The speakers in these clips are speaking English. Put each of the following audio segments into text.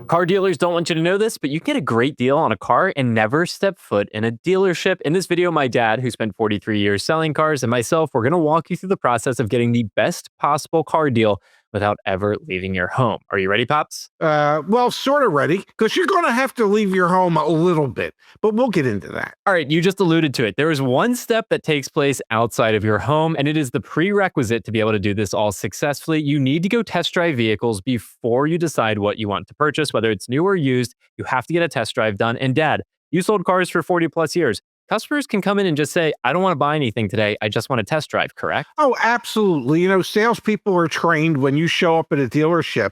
Car dealers don't want you to know this, but you can get a great deal on a car and never step foot in a dealership. In this video, my dad, who spent 43 years selling cars, and myself, we're going to walk you through the process of getting the best possible car deal without ever leaving your home. Are you ready, Pops? Well, sort of ready, because you're going to have to leave your home a little bit, but we'll get into that. All right, you just alluded to it. There is one step that takes place outside of your home, and it is the prerequisite to be able to do this all successfully. You need to go test drive vehicles before you decide what you want to purchase, whether it's new or used. You have to get a test drive done. And Dad, you sold cars for 40 plus years. Customers can come in and just say, I don't want to buy anything today. I just want a test drive, correct? Oh, absolutely. Salespeople are trained when you show up at a dealership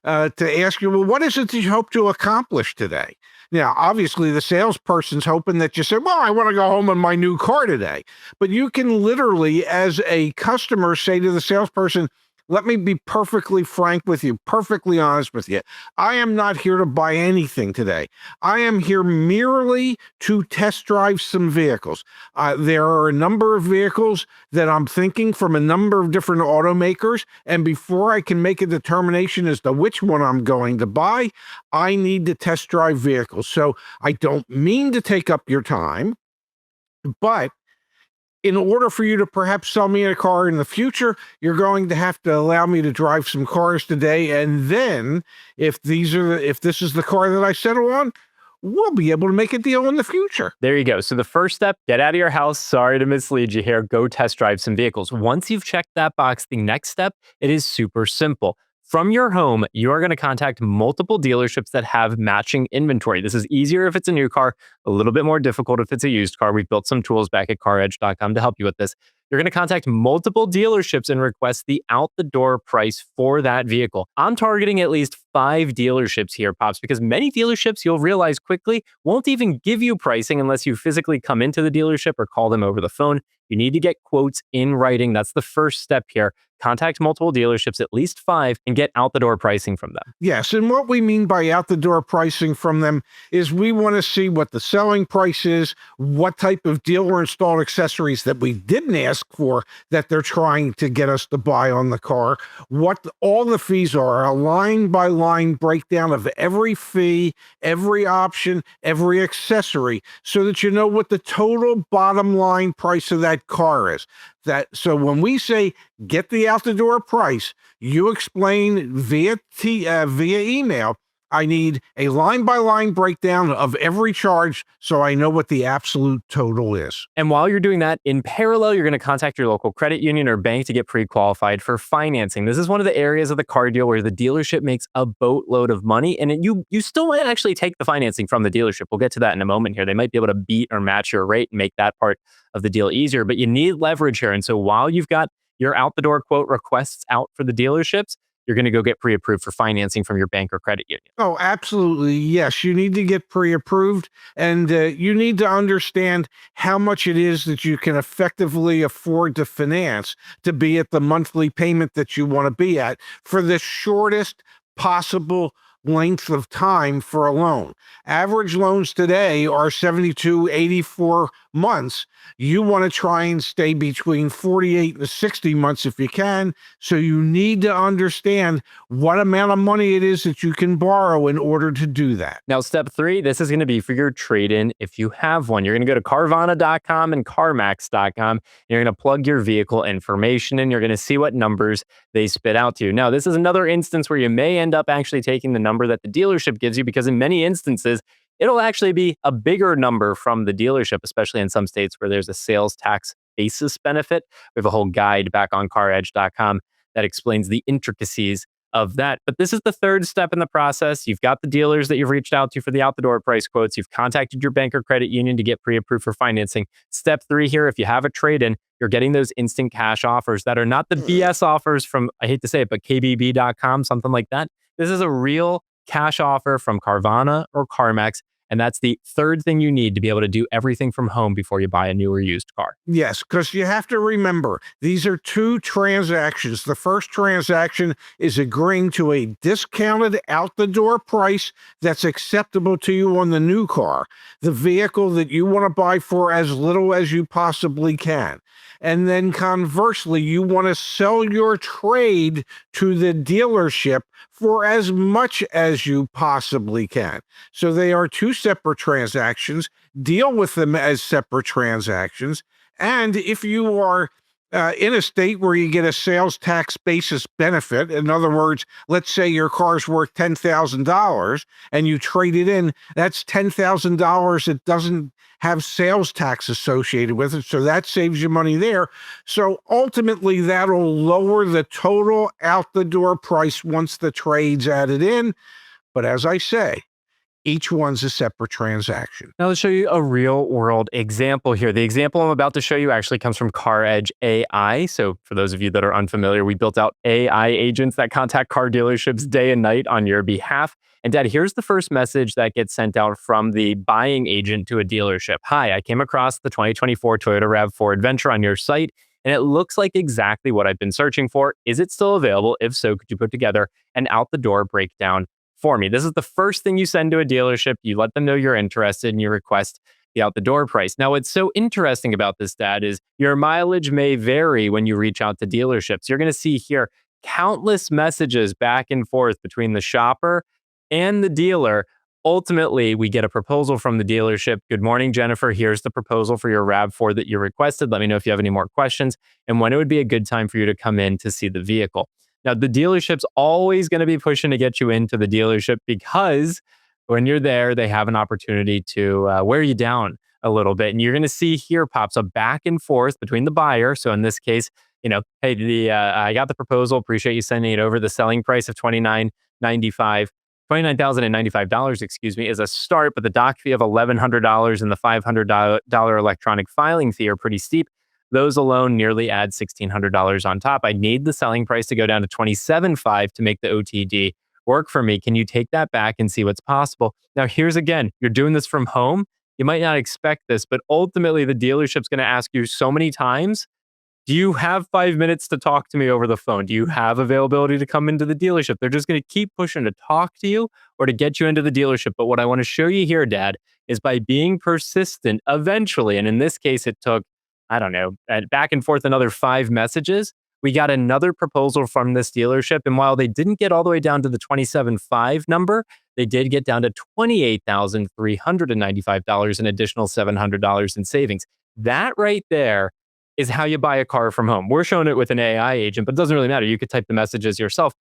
to ask you, well, what is it that you hope to accomplish today? Now, obviously, the salesperson's hoping that you say, well, I want to go home in my new car today. But you can literally, as a customer, say to the salesperson, let me be perfectly frank with you, perfectly honest with you. I am not here to buy anything today. I am here merely to test drive some vehicles. There are a number of vehicles that I'm thinking from a number of different automakers, and before I can make a determination as to which one I'm going to buy, I need to test drive vehicles. So I don't mean to take up your time, but in order for you to perhaps sell me a car in the future, you're going to have to allow me to drive some cars today. And then if this is the car that I settle on, we'll be able to make a deal in the future. There you go. So the first step, get out of your house. Sorry to mislead you here. Go test drive some vehicles. Once you've checked that box, the next step, it is super simple. From your home, you are going to contact multiple dealerships that have matching inventory. This is easier if it's a new car, a little bit more difficult if it's a used car. We've built some tools back at CarEdge.com to help you with this. You're going to contact multiple dealerships and request the out-the-door price for that vehicle. I'm targeting at least 5 dealerships here, Pops, because many dealerships, you'll realize quickly, won't even give you pricing unless you physically come into the dealership or call them over the phone. You need to get quotes in writing. That's the first step here. Contact multiple dealerships, at least 5, and get out-the-door pricing from them. Yes, and what we mean by out-the-door pricing from them is we want to see what the selling price is, what type of dealer-installed accessories that we didn't ask for that they're trying to get us to buy on the car, what all the fees are, a line-by-line breakdown of every fee, every option, every accessory, so that you know what the total bottom line price of that car is. So when we say get the out-the-door price, you explain via email, I need a line-by-line breakdown of every charge so I know what the absolute total is. And while you're doing that, in parallel, you're going to contact your local credit union or bank to get pre-qualified for financing. This is one of the areas of the car deal where the dealership makes a boatload of money, and you still might actually take the financing from the dealership. We'll get to that in a moment here. They might be able to beat or match your rate and make that part of the deal easier, but you need leverage here. And so while you've got your out-the-door quote requests out for the dealerships, you're going to go get pre-approved for financing from your bank or credit union. Oh, absolutely. Yes, you need to get pre-approved, and you need to understand how much it is that you can effectively afford to finance to be at the monthly payment that you want to be at for the shortest possible length of time for a loan. Average loans today are 72, 84 months. You want to try and stay between 48 and 60 months if you can. So you need to understand what amount of money it is that you can borrow in order to do that. Now, step 3, this is going to be for your trade-in if you have one. You're going to go to Carvana.com and CarMax.com. You're going to plug your vehicle information and you're going to see what numbers they spit out to you. Now, this is another instance where you may end up actually taking the number that the dealership gives you, because in many instances, it'll actually be a bigger number from the dealership, especially in some states where there's a sales tax basis benefit. We have a whole guide back on CarEdge.com that explains the intricacies of that. But this is the third step in the process. You've got the dealers that you've reached out to for the out-the-door price quotes. You've contacted your bank or credit union to get pre-approved for financing. Step 3 here, if you have a trade-in, you're getting those instant cash offers that are not the BS offers from, I hate to say it, but KBB.com, something like that. This is a real cash offer from Carvana or CarMax. And that's the third thing you need to be able to do everything from home before you buy a new or used car. Yes, because you have to remember, these are 2 transactions. The first transaction is agreeing to a discounted out-the-door price that's acceptable to you on the new car, the vehicle that you want to buy for as little as you possibly can. And then conversely, you want to sell your trade to the dealership for as much as you possibly can. So they are two separate transactions. Deal with them as separate transactions. And if you are in a state where you get a sales tax basis benefit, in other words, let's say your car's worth $10,000 and you trade it in, that's $10,000 that doesn't have sales tax associated with it. So that saves you money there. So ultimately, that'll lower the total out the door price once the trade's added in. But as I say, each one's a separate transaction. Now, let's show you a real world example here. The example I'm about to show you actually comes from CarEdge AI. So for those of you that are unfamiliar, we built out AI agents that contact car dealerships day and night on your behalf. And Dad, here's the first message that gets sent out from the buying agent to a dealership. Hi, I came across the 2024 Toyota RAV4 Adventure on your site, and it looks like exactly what I've been searching for. Is it still available? If so, could you put together an out the door breakdown for me? This is the first thing you send to a dealership. You let them know you're interested and you request the out the door price. Now, what's so interesting about this, Dad, is your mileage may vary when you reach out to dealerships. You're going to see here countless messages back and forth between the shopper and the dealer. Ultimately, we get a proposal from the dealership. Good morning, Jennifer. Here's the proposal for your RAV4 that you requested. Let me know if you have any more questions and when it would be a good time for you to come in to see the vehicle. Now, the dealership's always going to be pushing to get you into the dealership because when you're there, they have an opportunity to wear you down a little bit. And you're going to see here pops up back and forth between the buyer. So in this case, hey, I got the proposal. Appreciate you sending it over. The selling price of $29,095, excuse me, is a start, but the doc fee of $1,100 and the $500 electronic filing fee are pretty steep. Those alone nearly add $1,600 on top. I need the selling price to go down to $27,500 to make the OTD work for me. Can you take that back and see what's possible? Now, here's again, you're doing this from home. You might not expect this, but ultimately the dealership's going to ask you so many times, do you have 5 minutes to talk to me over the phone? Do you have availability to come into the dealership? They're just going to keep pushing to talk to you or to get you into the dealership. But what I want to show you here, Dad, is by being persistent eventually, and in this case, it took back and forth another 5 messages. We got another proposal from this dealership. And while they didn't get all the way down to the $27,500 number, they did get down to $28,395, an additional $700 in savings. That right there is how you buy a car from home. We're showing it with an AI agent, but it doesn't really matter. You could type the messages yourself.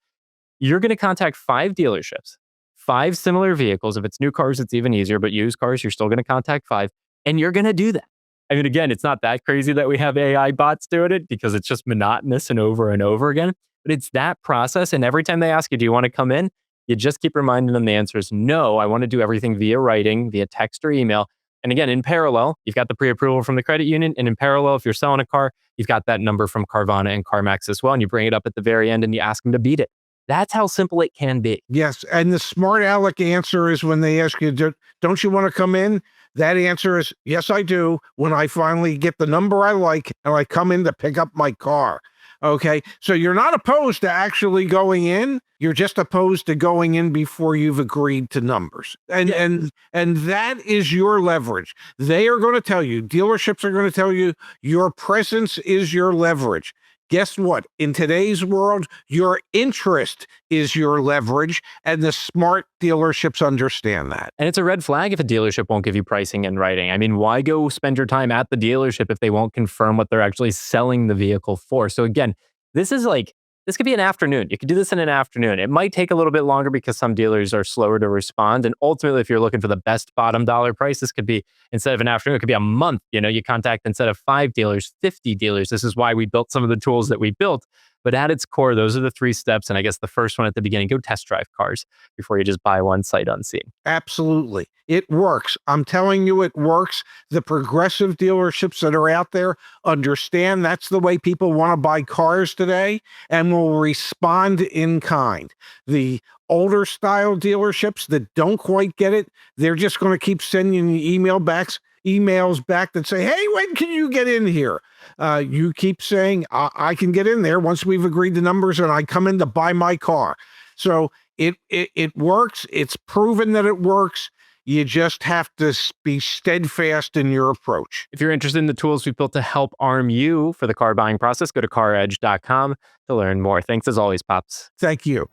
You're going to contact 5 dealerships, 5 similar vehicles. If it's new cars, it's even easier, but used cars, you're still going to contact 5, and you're going to do that. I mean, again, it's not that crazy that we have AI bots doing it because it's just monotonous and over again. But it's that process. And every time they ask you, do you want to come in? You just keep reminding them the answer is no. I want to do everything via writing, via text or email. And again, in parallel, you've got the pre-approval from the credit union. And in parallel, if you're selling a car, you've got that number from Carvana and CarMax as well. And you bring it up at the very end and you ask them to beat it. That's how simple it can be. Yes. And the smart aleck answer is when they ask you, don't you want to come in? That answer is, yes, I do. When I finally get the number I like and I come in to pick up my car. Okay. So you're not opposed to actually going in. You're just opposed to going in before you've agreed to numbers. And that is your leverage. They are going to tell you, dealerships are going to tell you, your presence is your leverage. Guess what? In today's world, your interest is your leverage, and the smart dealerships understand that. And it's a red flag if a dealership won't give you pricing in writing. I mean, why go spend your time at the dealership if they won't confirm what they're actually selling the vehicle for? So again, this could be an afternoon. You could do this in an afternoon. It might take a little bit longer because some dealers are slower to respond. And ultimately, if you're looking for the best bottom dollar price, this could be, instead of an afternoon, it could be a month. You contact, instead of 5 dealers, 50 dealers. This is why we built some of the tools that we built. But at its core, those are the 3 steps. And I guess the first one at the beginning, go test drive cars before you just buy one sight unseen. Absolutely. It works. I'm telling you, it works. The progressive dealerships that are out there understand that's the way people want to buy cars today and will respond in kind. The older style dealerships that don't quite get it, they're just going to keep sending you emails back that say, hey, when can you get in here? You keep saying, I can get in there once we've agreed the numbers and I come in to buy my car. So it works. It's proven that it works. You just have to be steadfast in your approach. If you're interested in the tools we've built to help arm you for the car buying process, go to caredge.com to learn more. Thanks as always, Pops. Thank you.